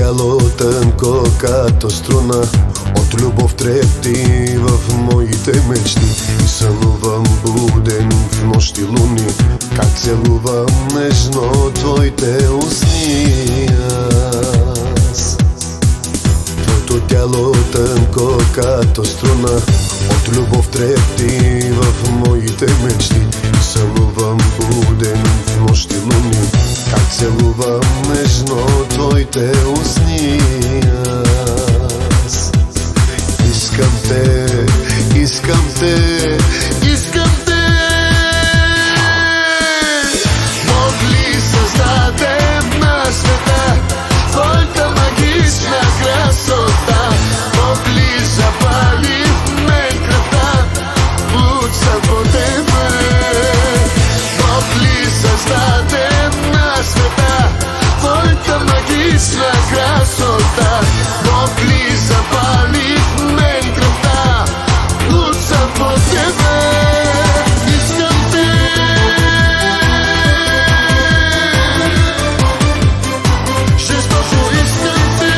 тяло тънко като струна, от любов трепти в моите мечти. И сънувам буден в нощи луни, как целувам нежно твоите устни аз. Твоето тяло тънко като струна, от любов трепти в моите мечти. И сънувам буден в нощи луни, как целувам нежно твоите устни аз. Искам те, искам те, искам те. Бог ли създадем на света, твоята магична красота? Бог ли запали в мен кръвта, луца по тебе? Бог ли създадем на света, твоята магична красота? Бог ли запали в мен кръвта, луца по тебе? Искам те, жестоко искам те.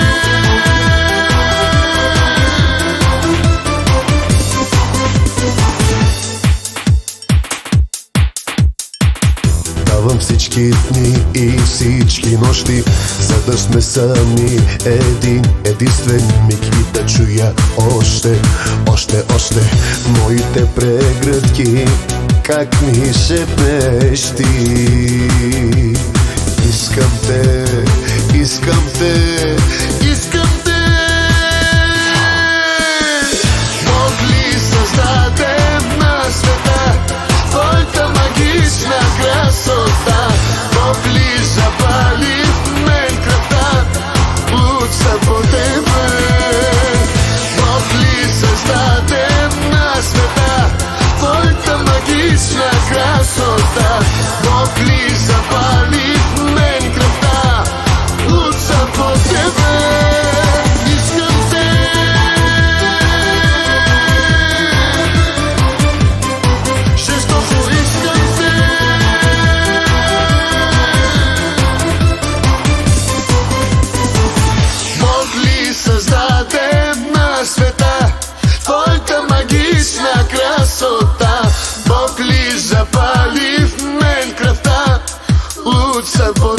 Давам всички дни и всички нощи, за да сме сами един единствен миг и да чуя още моите прегръдки, как ми шепнеш ти. Искам те, искам те, искам те. Бог ли създадем на света, твоята магична красота? Бог ли запали в мен кръвта, луца по тебе? Бог ли създадем на света, твоята магична красота? Бог ли запали в мен кръвта, луца по тебе? Искам те, жестоко искам те. Бог ли създаде на света, твоята магична красота? Бог ли запали в мен кръвта, луца по